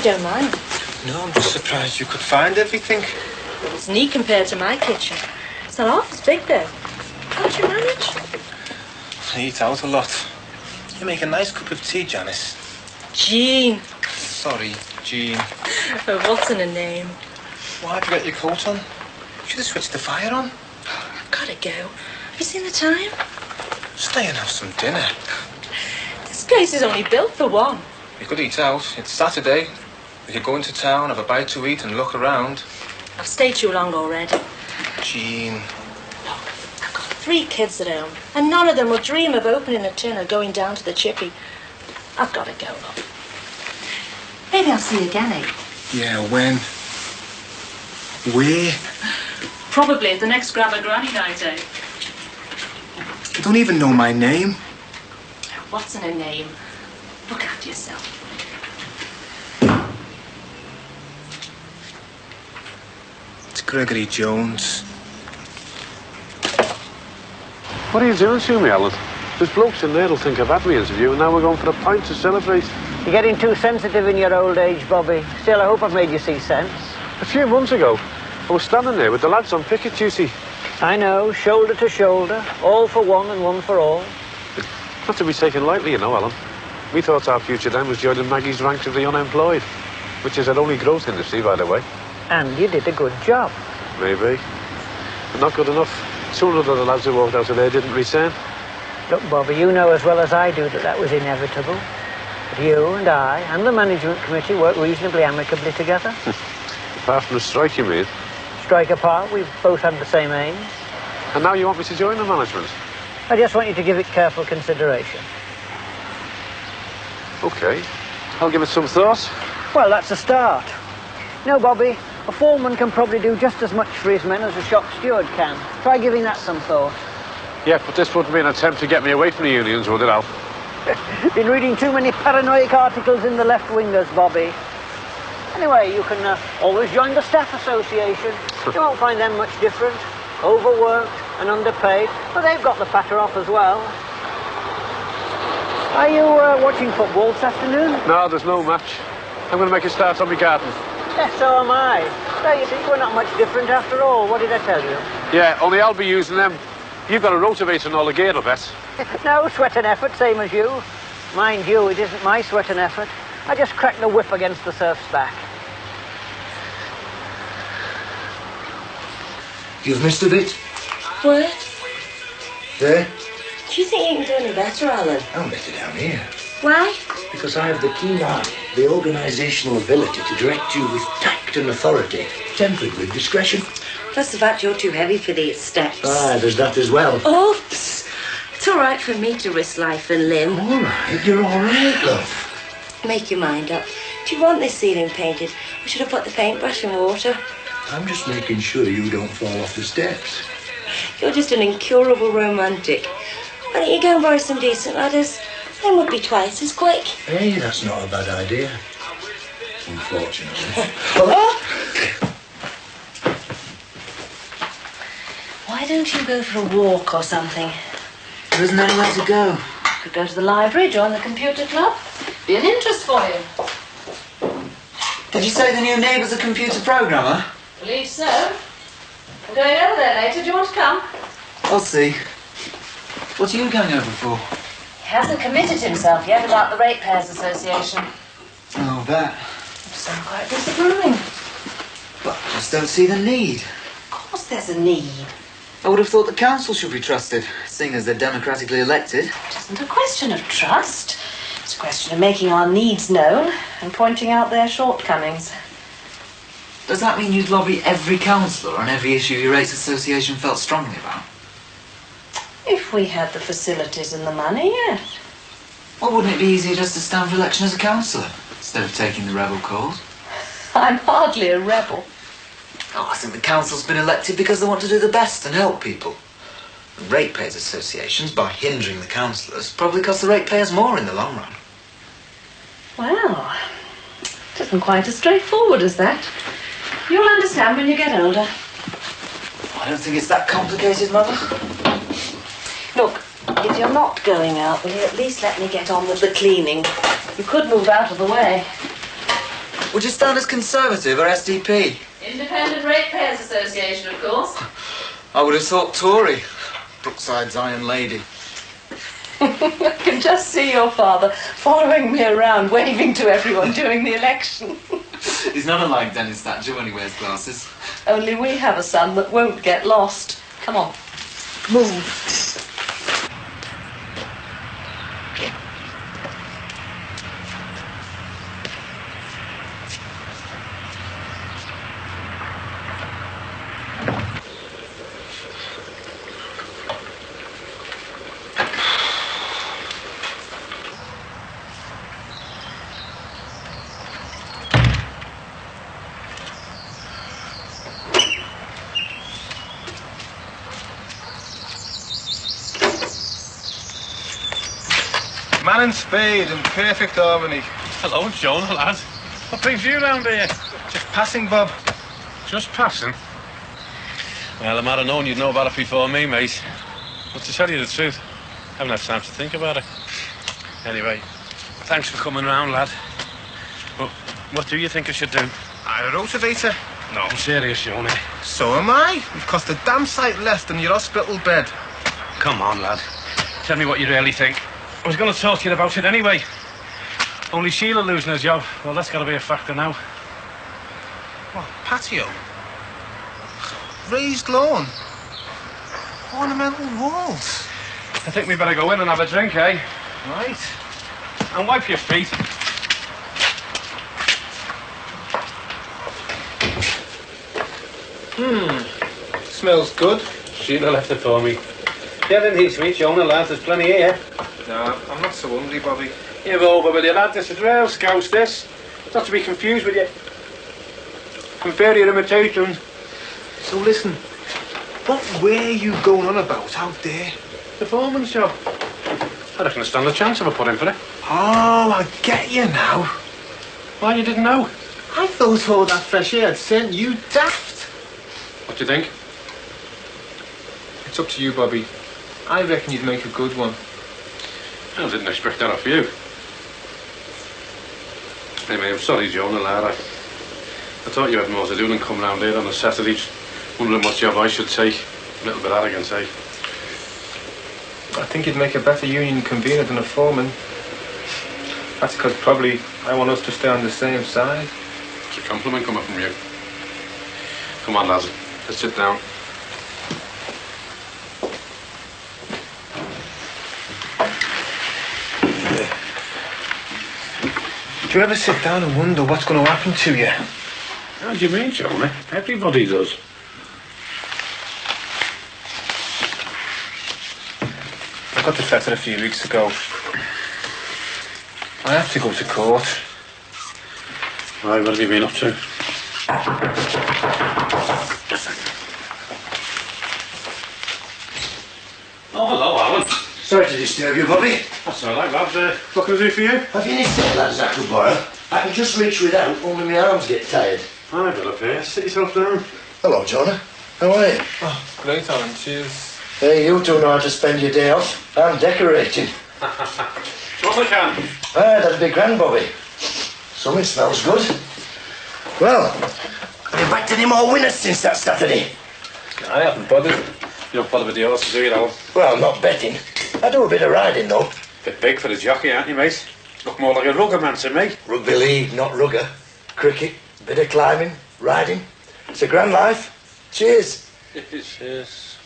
you don't mind. No, I'm just surprised you could find everything. Well, it's neat compared to my kitchen. It's not half as big, though. Can't you manage? I eat out a lot. You make a nice cup of tea, Janice. Jean. Sorry, Jean. Oh, what's in a name? Why'd you get your coat on? You should have switched the fire on. I've got to go. Have you seen the time? Stay and have some dinner. This place is only built for one. We could eat out. It's Saturday. We could go into town, have a bite to eat and look around. I've stayed too long already. Jean. Look, I've got 3 kids at home, and none of them will dream of opening a tin or going down to the chippy. I've got to go, love. Maybe I'll see you again, eh? Yeah, when? Where? Probably at the next Grab a Granny night, eh? You don't even know my name. What's in a name? Look after yourself. It's Gregory Jones. What are you doing to me, Alan? There's blokes in there who'll think I've had my interview, and now we're going for a pint to celebrate. You're getting too sensitive in your old age, Bobby. Still, I hope I've made you see sense. A few months ago, I was standing there with the lads on picket duty. I know, shoulder to shoulder, all for one and one for all. Not to be taken lightly, you know, Alan. We thought our future then was joining Maggie's ranks of the unemployed, which is our only growth industry, by the way. And you did a good job. Maybe. But not good enough. 200 of the lads who walked out of there didn't return. Look, Bobby, you know as well as I do that was inevitable. But you and I and the management committee worked reasonably amicably together. Apart from the strike you made. Strike apart, we've both had the same aims. And now you want me to join the management? I just want you to give it careful consideration. OK. I'll give it some thought. Well, that's a start. No, Bobby, a foreman can probably do just as much for his men as a shop steward can. Try giving that some thought. Yeah, but this wouldn't be an attempt to get me away from the unions, would it, Al? Been reading too many paranoid articles in the left-wingers, Bobby. Anyway, you can always join the staff association. You won't find them much different. Overworked and underpaid, but they've got the patter off as well. Are you watching football this afternoon? No, there's no match. I'm going to make a start on my garden. Yes, so am I. So you think we're not much different after all. What did I tell you? Yeah, only I'll be using them. You've got a rotavator and all the gear, I bet. No sweat and effort, same as you. Mind you, it isn't my sweat and effort. I just cracked the whip against the surf's back. You've missed a bit? What? There? Do you think you can do any better, Alan? I'm better down here. Why? Because I have the keen eye, the organisational ability to direct you with tact and authority, tempered with discretion. Plus the fact you're too heavy for these steps. Ah, there's that as well. Oh, it's all right for me to risk life and limb. All right, you're all right, love. Make your mind up. Do you want this ceiling painted? Or should I put the paintbrush in water? I'm just making sure you don't fall off the steps. You're just an incurable romantic. Why don't you go and borrow some decent ladders? Then would be twice as quick. Hey, that's not a bad idea. Unfortunately. Why don't you go for a walk or something? There isn't anywhere to go. Could go to the library, join the computer club. Be an interest for you. Did you say the new neighbour's a computer programmer? Believe so. I'm going over there later. Do you want to come? I'll see. What are you going over for? He hasn't committed himself yet about the Ratepayers Association. Oh, that. You sound quite disapproving. But I just don't see the need. Of course there's a need. I would have thought the council should be trusted, seeing as they're democratically elected. It isn't a question of trust. It's a question of making our needs known and pointing out their shortcomings. Does that mean you'd lobby every councillor on every issue your Rates Association felt strongly about? If we had the facilities and the money, yes. Well, wouldn't it be easier just to stand for election as a councillor, instead of taking the rebel cause? I'm hardly a rebel. Oh, I think the council's been elected because they want to do the best and help people. The Ratepayers Associations, by hindering the councillors, probably cost the ratepayers more in the long run. Well, it isn't quite as straightforward as that. You'll understand when you get older. I don't think it's that complicated, Mother. Look, if you're not going out, will you at least let me get on with the cleaning? You could move out of the way. Would you stand as Conservative or SDP? Independent Ratepayers Association, of course. I would have thought Tory. Brookside's Iron Lady. I can just see your father following me around, waving to everyone during the election. He's not unlike Dennis Thatcher when he wears glasses. Only we have a son that won't get lost. Come on, move. Man and spade in perfect harmony. Hello, Jonah, lad. What brings you round here? Just passing, Bob. Just passing? Well, I might have known you'd know about it before me, mate. But to tell you the truth, I haven't had time to think about it. Anyway, thanks for coming round, lad. But what do you think I should do? I'm a rotavator. No, I'm serious, Jonah. So am I. You've cost a damn sight less than your hospital bed. Come on, lad. Tell me what you really think. I was going to talk to you about it anyway. Only Sheila losing her job. Well, that's got to be a factor now. What, patio? Raised lawn? Ornamental walls? I think we better go in and have a drink, eh? Right. And wipe your feet. Smells good. Sheila left it for me. Get in here, sweet Jonah, lad. There's plenty here. No, I'm not so hungry, Bobby. You're over with you, lad. This is real Scouse, this. It's not to be confused with you. Inferior imitation. So listen, what were you going on about out there? The foreman's job. I reckon I stand a chance if I put in for it. Oh, I get you now. Why, you didn't know? I thought all that fresh air had sent you daft. What do you think? It's up to you, Bobby. I reckon you'd make a good one. I didn't expect that off you. Anyway, I'm sorry, Jonah, lad. I thought you had more to do than come round here on a Saturday, wondering what job I should take. A little bit arrogant, eh? I think you'd make a better union convener than a foreman. That's because probably I want us to stay on the same side. It's a compliment coming from you. Come on, lads. Let's sit down. Do you ever sit down and wonder what's going to happen to you? How do you mean, Jonah? Everybody does. I got this letter a few weeks ago. I have to go to court. Right, what have you been up to? Oh, hello, Alan. Sorry to disturb you, Bobby. That's all right, lads. What can I do for you? Have you any step ladders I could borrow? I can just reach without, only my arms get tired. I've got a pair. Sit yourself down. Hello, Jonah. How are you? Oh, great, Alan. Cheers. Hey, you two know how to spend your day off. I'm decorating. What I can. Ah, that'd be grand, Bobby. Something smells good. Well, have you backed any more winners since that Saturday? I haven't bothered. You don't bother with the horses, do you, Alan? Well, not betting. I do a bit of riding, though. Bit big for a jockey, aren't you, mate? Look more like a rugger man to me. Rugby league, not rugger. Cricket, bit of climbing, riding. It's a grand life. Cheers. Cheers.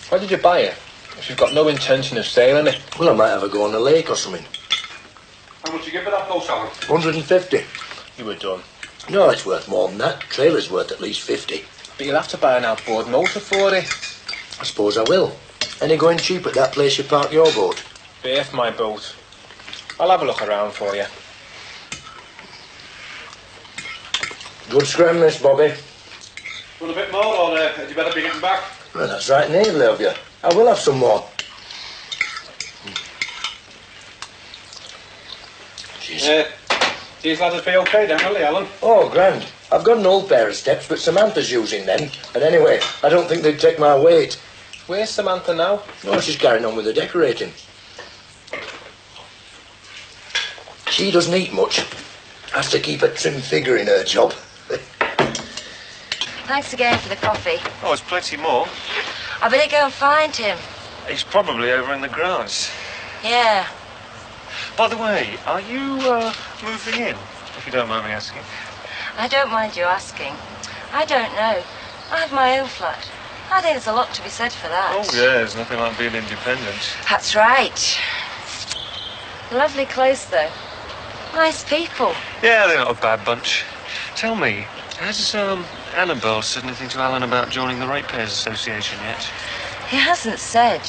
Why did you buy it? If you've got no intention of selling it. Well, I might have a go on the lake or something. How much you give for that post, Alan? 150. You were done. No, it's worth more than that. Trailer's worth at least 50. But you'll have to buy an outboard motor for it. I suppose I will. Any going cheap at that place you park your boat? BF my boat. I'll have a look around for you. Good scram, Miss Bobby. Want a bit more, or had you better be getting back? Well, that's right naively of you. I will have some more. Jeez. These lads will be okay then, will they, Alan? Oh, grand. I've got an old pair of steps, but Samantha's using them. And anyway, I don't think they'd take my weight. Where's Samantha now? Oh, she's carrying on with the decorating. She doesn't eat much. Has to keep a trim figure in her job. Thanks again for the coffee. Oh, there's plenty more. I better go and find him. He's probably over in the grounds. Yeah. By the way, are you moving in, if you don't mind me asking? I don't mind you asking. I don't know. I have my own flat. I think there's a lot to be said for that. Oh, yeah, there's nothing like being independent. That's right. Lovely close, though. Nice people. Yeah, they're not a bad bunch. Tell me, has Annabelle said anything to Alan about joining the Ratepayers Association yet? He hasn't said,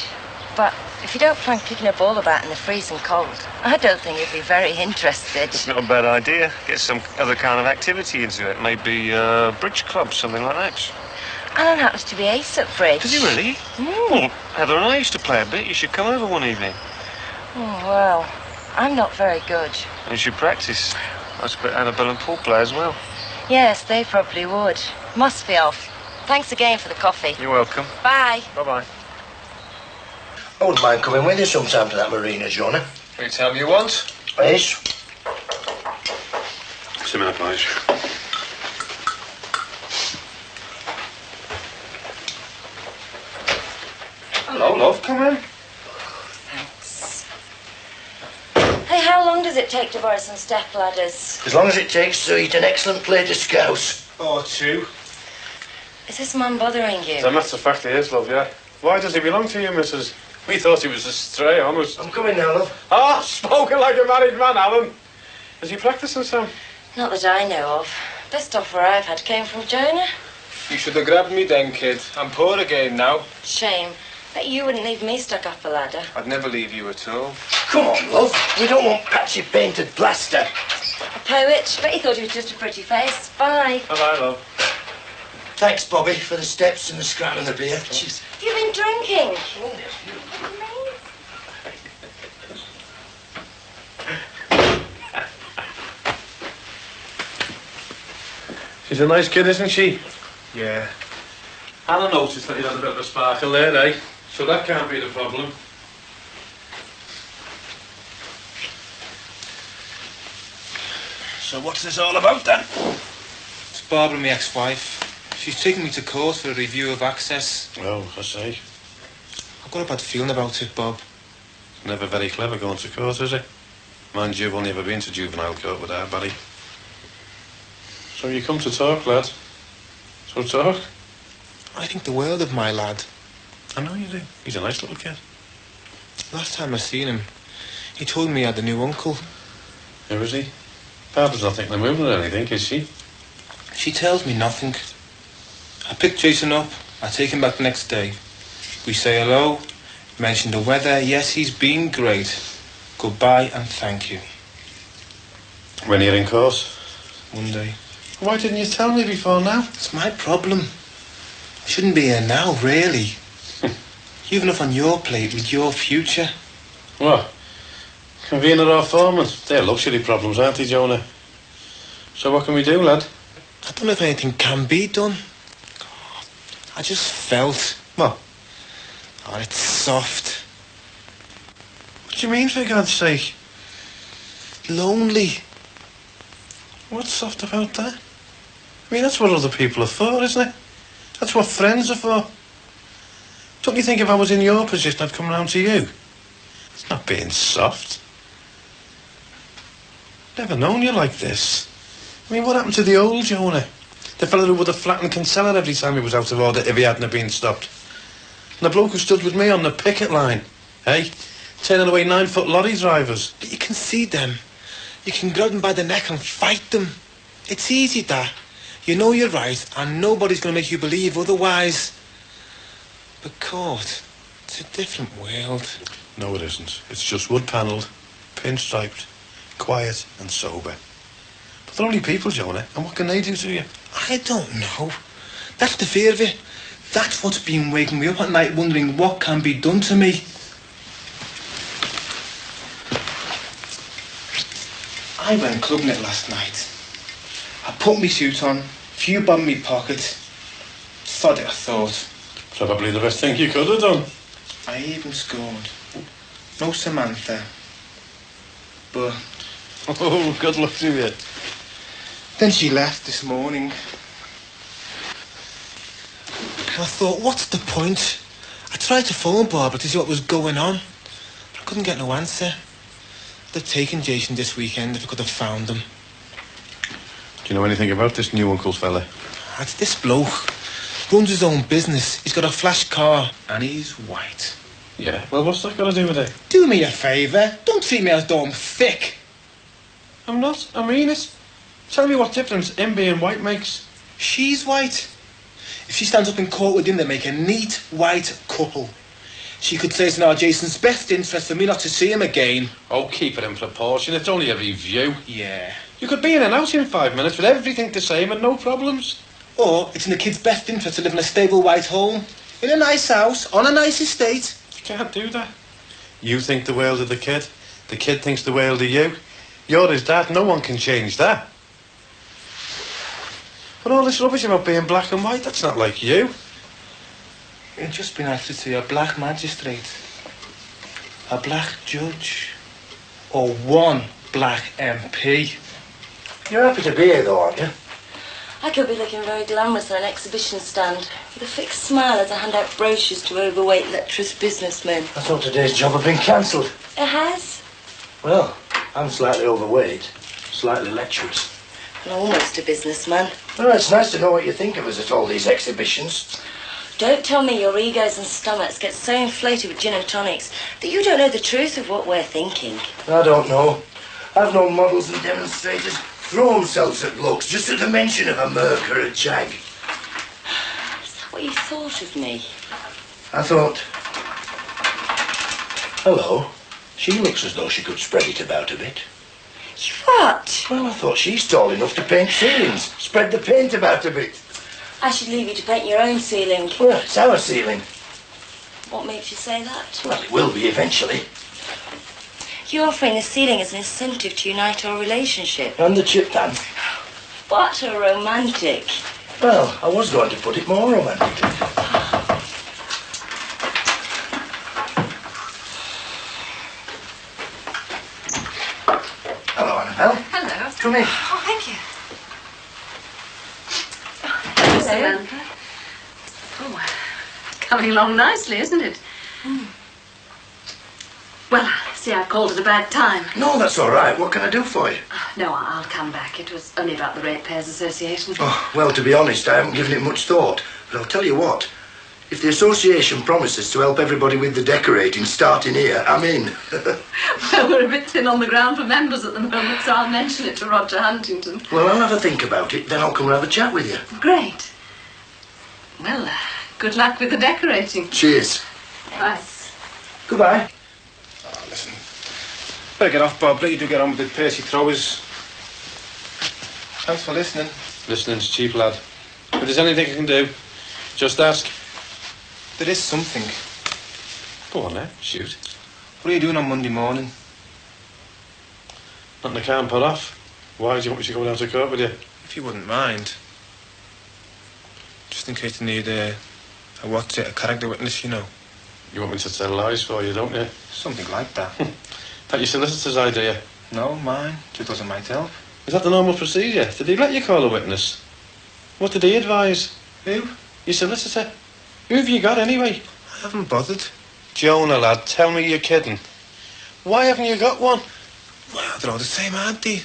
but if you don't find kicking a ball about in the freezing cold, I don't think he'd be very interested. It's not a bad idea. Get some other kind of activity into it. Maybe bridge club, something like that. Alan happens to be ace at bridge. Does he really? Well, Heather and I used to play a bit. You should come over one evening. Oh, well, I'm not very good. You should practice. I expect Annabelle and Paul play as well. Yes, they probably would. Must be off. Thanks again for the coffee. You're welcome. Bye. Bye-bye. I wouldn't mind coming with you sometime to that marina, Jonah. Any time you want. Yes. Similar place. Hello, love. Come in. Thanks. Hey, how long does it take to borrow some step ladders? As long as it takes to eat an excellent plate of scouse. Or two. Is this man bothering you? As a matter of fact, he is, love, yeah. Why does he belong to you, Mrs.? We thought he was a stray, almost. I'm coming now, love. Ah, spoken like a married man, Alan. Is he practising some? Not that I know of. Best offer I've had came from Jonah. You should have grabbed me then, kid. I'm poor again now. Shame. Bet you wouldn't leave me stuck up a ladder. I'd never leave you at all. Come on, love. We don't want patchy painted plaster. A poet. Bet he thought he was just a pretty face. Bye. Bye-bye, love. Thanks, Bobby, for the steps and the scram and the beer. Cheers. You've been drinking. She's a nice kid, isn't she? Yeah. Alan noticed that he had a bit of a sparkle there, eh? So that can't be the problem. So what's this all about, then? It's Barbara, my ex-wife. She's taking me to court for a review of access. Oh, I see. I've got a bad feeling about it, Bob. Never very clever going to court, is he? Mind you, I've only ever been to juvenile court with our buddy. So you come to talk, lad. So talk. I think the world of my lad. I know you do. He's a nice little kid. Last time I seen him, he told me he had a new uncle. Who is he? Barbara's not thinking of moving or anything, is she? She tells me nothing. I pick Jason up, I take him back the next day. We say hello, mention the weather. Yes, he's been great. Goodbye and thank you. When you're in court? Monday. Why didn't you tell me before now? It's my problem. I shouldn't be here now, really. You've enough on your plate with your future. What? Convener or foreman? They're luxury problems, aren't they, Jonah? So what can we do, lad? I don't know if anything can be done. God, I just felt... What? Oh, it's soft. What do you mean, for God's sake? Lonely. What's soft about that? I mean, that's what other people are for, isn't it? That's what friends are for. Don't you think if I was in your position, I'd come round to you? It's not being soft. Never known you like this. I mean, what happened to the old Jonah? The fella who would have flattened Kinsella every time he was out of order if he hadn't been stopped. And the bloke who stood with me on the picket line, eh? Turning away 9-foot lorry drivers. But you can see them. You can grab them by the neck and fight them. It's easy, that. You know you're right, and nobody's going to make you believe otherwise. But court, it's a different world. No, it isn't. It's just wood-panelled, pinstriped, quiet and sober. But they're only people, Jonah, and what can they do to you? I don't know. That's the fear of it. That's what's been waking me up at night, wondering what can be done to me. I went clubbing it last night. I put my suit on, few bob in my pocket. Thought it, I thought. Probably the best thing you could have done. I even scored. No Samantha. But... Oh, good luck to you. Then she left this morning. And I thought, what's the point? I tried to phone Barbara to see what was going on. But I couldn't get no answer. They'd have taken Jason this weekend if I could have found him. Do you know anything about this new uncle fella? It's this bloke. Runs his own business. He's got a flash car. And he's white. Yeah, well, what's that got to do with it? Do me a favour. Don't treat me as though I'm thick. I'm not. I mean it. Tell me what difference him being white makes. She's white. If she stands up in court with him, they make a neat white couple. She could say it's in our Jason's best interest for me not to see him again. Oh, keep it in proportion. It's only a review. Yeah. You could be in and out in 5 minutes with everything the same and no problems. Or it's in the kid's best interest to live in a stable white home, in a nice house, on a nice estate. You can't do that. You think the world of the kid thinks the world of you. You're his dad, no one can change that. But all this rubbish about being black and white, that's not like you. It'd just be nice to see a black magistrate, a black judge, or one black MP. You're happy to be here, though, aren't you? I could be looking very glamorous on an exhibition stand, with a fixed smile as I hand out brochures to overweight, lecherous businessmen. I thought today's job had been cancelled. It has? Well, I'm slightly overweight, slightly lecherous. And almost a businessman. Well, it's nice to know what you think of us at all these exhibitions. Don't tell me your egos and stomachs get so inflated with gin and tonics that you don't know the truth of what we're thinking. I don't know. I've known models and demonstrators throw themselves at blokes just at the mention of a merc or a jag. Is that what you thought of me? I thought... Hello. She looks as though she could spread it about a bit. What? Well, I thought she's tall enough to paint ceilings. Spread the paint about a bit. I should leave you to paint your own ceiling. Well, it's our ceiling. What makes you say that? Well, it will be eventually. You're offering the ceiling as an incentive to unite our relationship. And the chip pan. What a romantic. Well, I was going to put it more romantically. Hello, Annabelle. Hello. Come in. Oh, thank you. Hello, Samantha. Oh, coming along nicely, isn't it? Well, I see I called it a bad time. No, that's all right. What can I do for you? No, I'll come back. It was only about the Ratepayers Association. Oh, well, to be honest, I haven't given it much thought. But I'll tell you what. If the association promises to help everybody with the decorating starting here, I'm in. Well, we're a bit thin on the ground for members at the moment, so I'll mention it to Roger Huntington. Well, I'll have a think about it, then I'll come and have a chat with you. Great. Well, good luck with the decorating. Cheers. Nice. Goodbye. Oh, listen. Better get off, Bob. Let you do get on with the Percy throwers. Thanks for listening. Listening's cheap, lad. If there's anything I can do, just ask. There is something. Go on, shoot. What are you doing on Monday morning? Nothing I can't put off. Why do you want me to go down to court with you? If you wouldn't mind. Just in case you need a character witness, you know. You want me to tell lies for you, don't you? Something like that. That your solicitor's idea? No, mine. Just doesn't might help. Is that the normal procedure? Did he let you call a witness? What did he advise? Who? Your solicitor. Who have you got, anyway? I haven't bothered. Jonah, lad, tell me you're kidding. Why haven't you got one? Well, they're all the same, aren't they?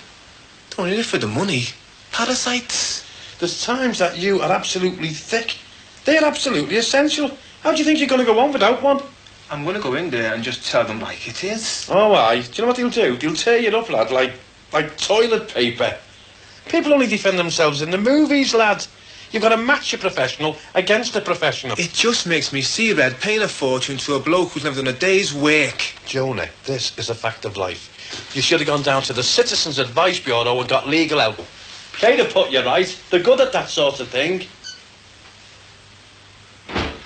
Don't need it for the money. Parasites. There's times that you are absolutely thick. They're absolutely essential. How do you think you're going to go on without one? I'm going to go in there and just tell them like it is. Oh, aye. Do you know what they'll do? They'll tear you up, lad, like toilet paper. People only defend themselves in the movies, lad. You've got to match a professional against a professional. It just makes me see red paying a fortune to a bloke who's never done a day's work. Jonah, this is a fact of life. You should have gone down to the Citizens Advice Bureau and got legal help. They'd have put you right. They're good at that sort of thing.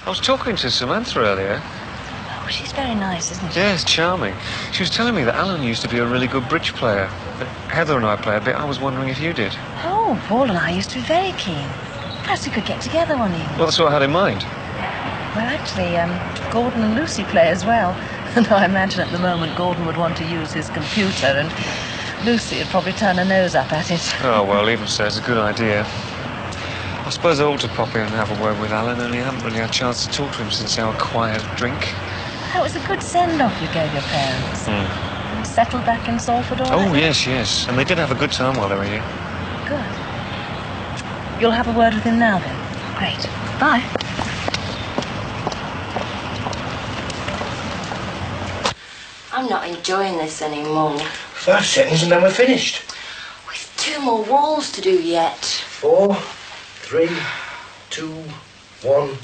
I was talking to Samantha earlier. Oh, she's very nice, isn't she? Yes, charming. She was telling me that Alan used to be a really good bridge player. But Heather and I play a bit. I was wondering if you did. Oh, Paul and I used to be very keen. Perhaps we could get together one evening. Well, that's what I had in mind. Well, actually, Gordon and Lucy play as well. And I imagine at the moment Gordon would want to use his computer and Lucy would probably turn her nose up at it. Oh, well, even so, it's a good idea. I suppose I ought to pop in and have a word with Alan, only I haven't really had a chance to talk to him since our quiet drink. That was a good send-off you gave your parents. Settled back in Salford all right? Oh, yes, yes. And they did have a good time while they were here. Good. You'll have a word with him now, then? Great. Bye. I'm not enjoying this anymore. 5 seconds and then we're finished. With 2 more walls to do yet. 4, 3, 2, 1.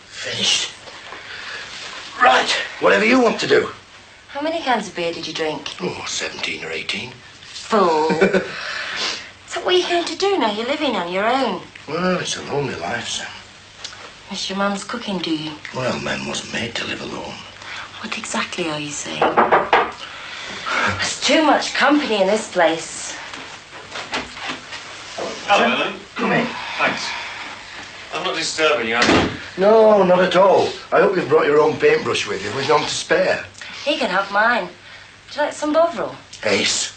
Finished. Right, whatever you want to do. How many cans of beer did you drink? Oh, 17 or 18. Fool. So what are you going to do now you're living on your own? Well, it's a lonely life, Sam. Miss your mum's cooking, do you? Well, men wasn't made to live alone. What exactly are you saying? There's too much company in this place. Hello, Alan. Come in. Thanks. I'm not disturbing you, am I? No, not at all. I hope you've brought your own paintbrush with you. We've none to spare. He can have mine. Would you like some Bovril? Ace.